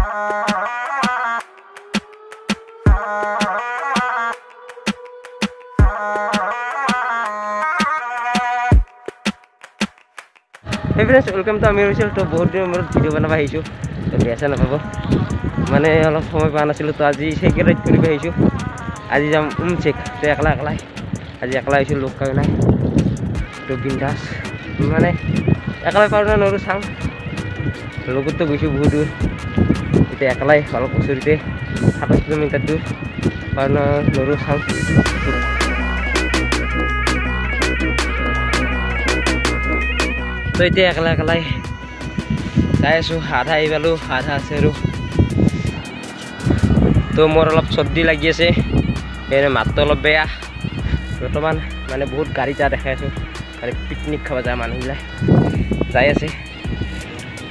Hey friends, welcome to Amir Vishal. To बहुत दिन मेरे वीडियो बनावा हिचो तो बेसा ना पाबो माने अलग समय पाना ছিল তো আজি সেই রাইড করিব হিচো আজি যাম চেক তো একলা একলা আজি একলা হিচো লোক কাই নাই তো বিন্দাস মানে একলা পারো না নরু সাং লোক তো গইছো বহুত দূর এটা একলাই অলপ ওচরিতে 27 কিলোমিটার দূর পারো না নরু সাং তো এটা একলা একলাই যাই আছো আধা আহি পালো আধা আছে আৰু তো মোৰ অলপ চৰ্দি লাগি আছে এনে মাতটো অলপ বেয়া বৰ্তমান মানে বহুত গাড়ী যা দেখাই আছো মানে পিকনিক খাব যায় মানুহবিলাক যাই আছে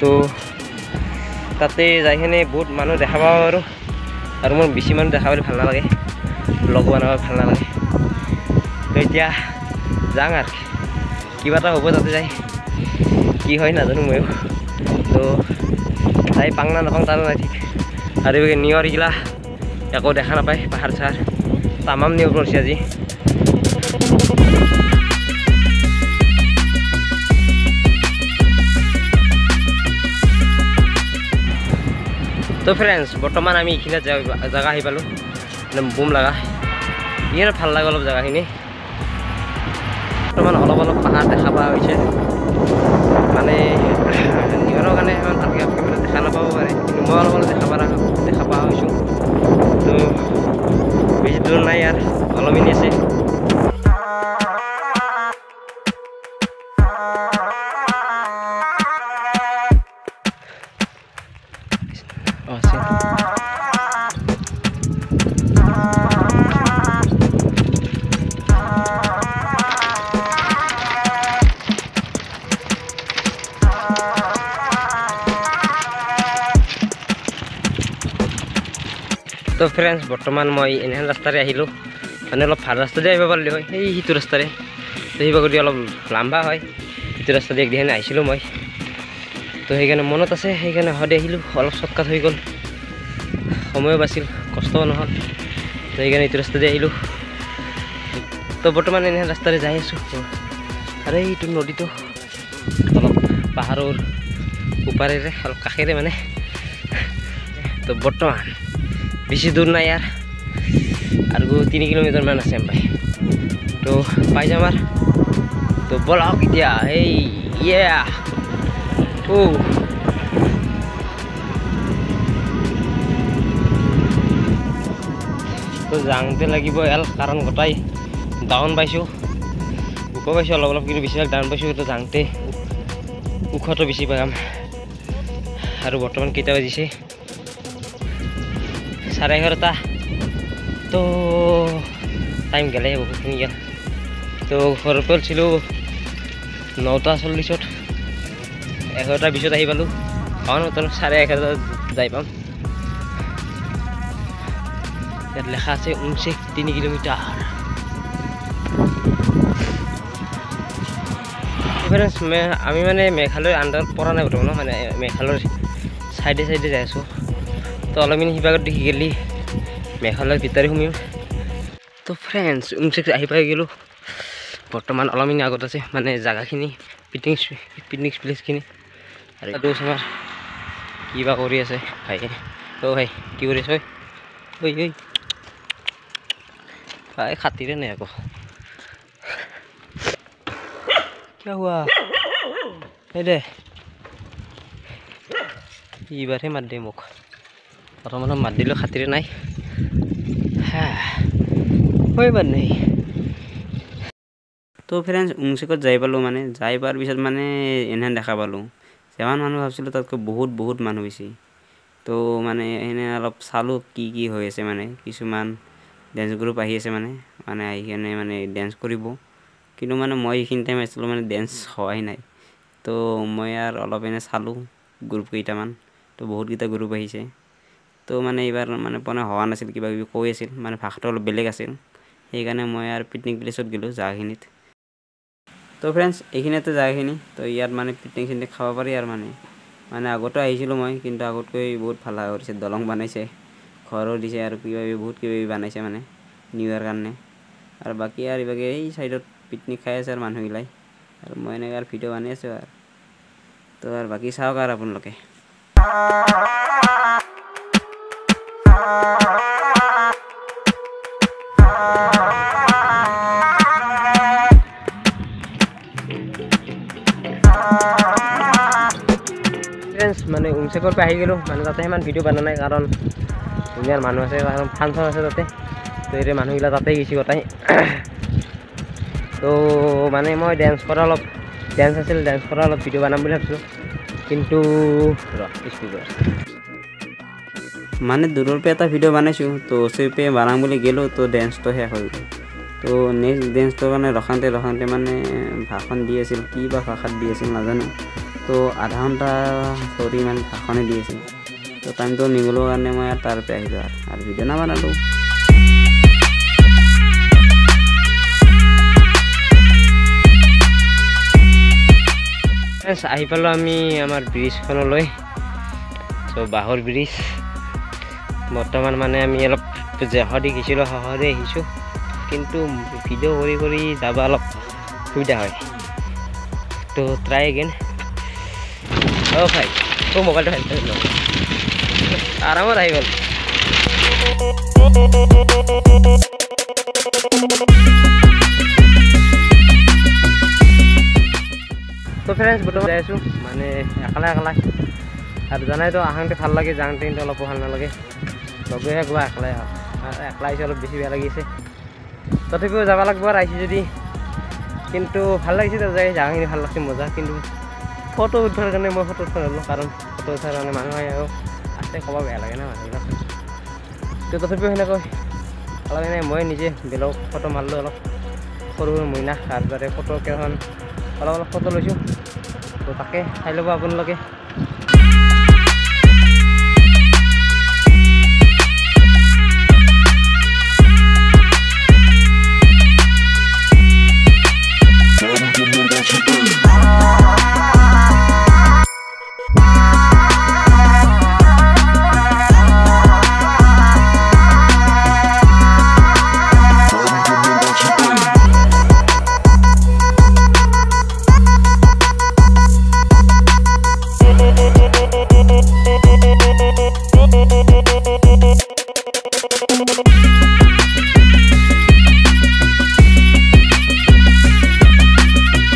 তো তাতে যাই কিনে বহুত মানুহ দেখা পাওঁ আৰু মোৰ বেছি মানুহ দেখা পালে ভাল নালাগে লগ বনাব ভাল নালাগে তো এতিয়া যাওঁ আৰু কিবা এটা হ'ব তাতে যাই কি হয় নাজানো ময়ো তো তাই পাং না নাপাং তাৰো নাই ঠিক আৰু নিয়ৰ গিলা একো দেখা নাপায় পাহাৰ চাহাৰ তামাম নিয়ৰ পৰিছে আজি তো ফ্ৰেণ্ডছ বৰ্তমান আমি এইখিনি জাগা আহি পালোঁ বুম লগা ইয়াৰ ভাল লাগে অলপ জাগাখিনি বৰ্তমান অলপ অলপ পাহাৰ দেখা পোৱা হৈছে মানে নিয়ৰৰ কাৰণে ইমান ভালকৈ মানে দেখা নাপাব পাৰে কিন্তু মই অলপ অলপ দেখা পোৱা হৈছোঁ তো বেছি দূৰ নাই ইয়াৰ অলপখিনি আছে তো ফ্ৰেণ্ডছ বৰ্তমান মই এনেহেন ৰাস্তাৰে আহিলোঁ মানে অলপ ভাল ৰাস্তাতে আহিব পাৰিলোঁ হয় সেই সিটো ৰাস্তাৰে তো সেই বাগদি অলপ লাম্বা হয় সিটো ৰাস্তাতে একদিন আহিছিলোঁ মই তো সেইকাৰণে মনত আছে সেইকাৰণে সদায় আহিলোঁ অলপ শ্বৰ্টকাট হৈ গ'ল সময়ো বাচিল কষ্টও নহ'ল তো সেইকাৰণে এইটো ৰাস্তাতে আহিলোঁ তো বৰ্তমান এনেহেন ৰাস্তাৰে যাই আছোঁ আৰু এইটো নদীটো অলপ পাহাৰৰ ওপাৰেৰে অলপ কাষেৰে মানে তো বৰ্তমান বেছি দূৰ নাই ইয়াৰ আৰু 3 কিলোমিটাৰ মান আছে ভাই তো পাই যাম আৰু তো বলক এতিয়া এই ইয়া তো যাওঁতে লাগিব এল কাৰণ গোটাই ডাউন পাইছোঁ ওখ পাইছোঁ অলপ অলপ কিন্তু বেছিভাগ ডাউন পাইছোঁ তো যাওঁতে ওখটো বেছি পাম আৰু বৰ্তমান কেইটা বাজিছে 11:30 তো টাইম গেলে বহুতখিনি গেল তো ঘৰৰ পৰা ছিলোঁ 9:40 11:20 আহি পালোঁ কাৰণ 11:30 যাই পাম ইয়াত লেখা আছে 3 কিলোমিটাৰ আমি মানে মেঘালয়ৰ আণ্ডাৰত পৰা নাই বৰ্তমান মানে মেঘালয়ৰ চাইডে চাইডে যাই আছোঁ তো অলপমান সিভাগত দেখি গেলি মেঘালয়ৰ ভিতৰে সোমিম তো ফ্ৰেণ্ডছ আহি পাই গ'লোঁ বৰ্তমান অলপমান আগত আছে মানে জাগাখিনি পিকনিক প্লেচখিনি আৰু আমাৰ কিবা কৰি আছে ভাই ভাই কি কৰি আছে ঐ ভাই খাতিৰে নাই আকৌ কি হোৱা এই দে এইবাৰহে মাত দে মোক প্ৰথমত মাত দিলোঁ খাতিৰে নাই বাদ নাই তো ফ্ৰেণ্ডছ উমচেকত যাই পালোঁ মানে যাই পোৱাৰ পিছত মানে এনেহেন দেখা পালোঁ যিমান মানুহ ভাবিছিলোঁ তাতকৈ বহুত মানুহ বেছি তো মানে এনে অলপ চালোঁ কি হৈ আছে মানে কিছুমান ডেন্স গ্ৰুপ আহি আছে মানে আহি কেনে মানে ডেন্স কৰিব কিন্তু মানে মই এইখিনি টাইম আছিলোঁ মানে ডেন্স হোৱাই নাই তো মই আৰু অলপ এনে চালোঁ গ্ৰুপ কেইটামান তো বহুতকেইটা গ্ৰুপ আহিছে তো মানে এইবাৰ মানে পনে হোৱা নাছিল কিবা কিবি কৈ আছিল মানে ভাষাটো অলপ বেলেগ আছিল সেইকাৰণে মই আৰু পিকনিক প্লেচত গ'লোঁ জাগাখিনিত তো ফ্ৰেণ্ডছ এইখিনিতে জাগাখিনি তো ইয়াত মানে পিকনিক চিকনিক খাব পাৰি আৰু মানে মানে আগতো আহিছিলোঁ মই, কিন্তু আগতকৈ বহুত ভাল কৰিছে, দলং বনাইছে, ঘৰো দিছে আৰু কিবা বহুত কিবা বনাইছে মানে নিউ ইয়াৰ কাৰণে। আৰু বাকী আৰু ইভাগে এই চাইডত পিকনিক খাই আছে আৰু মানুহগিলাই, আৰু মই এনেকৈ আৰু ভিডিঅ' বনাই আছোঁ আৰু। তো আৰু বাকী চাওক আৰু আপোনালোকে। মানে উমচেকৰ পৰা আহি গ'লোঁ, মানে তাতে সিমান ভিডিঅ' বনা নাই, কাৰণ ধুনীয়াৰ মানুহ আছে, কাৰণ ফাংচন আছে তাতে, তো এই মানুহবিলাক তাতে গৈছে গোটাই। তো মানে মই ডেন্স কৰা অলপ ভিডিঅ' বনাম বুলি ভাবিছোঁ, কিন্তু মানে দূৰৰ পৰা এটা ভিডিঅ' বনাইছোঁ, তো ওচৰৰ পৰা বনাম বুলি গ'লোঁ, তো ডেন্সটো শেষ হৈ গ'ল। তো নেক্সট ডেন্সটোৰ কাৰণে ৰখাওঁতে মানে ভাষণ দি আছিল, কি বা ভাষাত দি আছিল নাজানো। তো আধা ঘণ্টা ধৰি মানে ভাষণে দি আছিল। তো টাইমটো নিমিলৰ কাৰণে মই তাৰ পৰা আহিলোঁ আৰু ভিডিঅ' নবনালোঁ। আহি পালোঁ আমি আমাৰ ব্ৰিজখনলৈ। চ' বাঁহৰ ব্ৰিজ বৰ্তমান মানে আমি অলপ জেহদি গৈছিলোঁ, সহজে আহিছোঁ, কিন্তু ভিডিঅ' কৰি যাব অলপ সুবিধা হয়। তো ট্ৰাই এগেইন। অ' ভাই, মোবাইলটো আৰামত আহি গ'ল। তো ফ্ৰেণ্ডছ, বৰ্তমান যাই আছোঁ মানে একলা আৰু জানাইতো আহোঁতে ভাল লাগে, যাওঁতে কিন্তু অলপ ভাল নালাগে। লগেহে গোৱা একলাই আহিছে, অলপ বেছি বেয়া লাগিছে, তথাপিও যাব লাগিব আৰু আহিছে যদি। কিন্তু ভাল লাগিছে তাত যাই, জাগাখিনি ভাল লাগিছে, মজা। কিন্তু ফটো উঠাৰ কাৰণে মই ফটো উঠা ন'লোঁ, কাৰণ ফটো উঠাৰ কাৰণে মানুহ আছে, ক'ব বেয়া লাগে না মানুহবিলাক। তো তথাপিও সেনেকৈ অলপ মই নিজে বেলেগ ফটো মাৰিলোঁ, অলপ সৰু মইনা, তাৰ দৰে ফটো কেইখন অলপ ফটো লৈছোঁ। তো তাকে চাই ল'ব আপোনালোকে।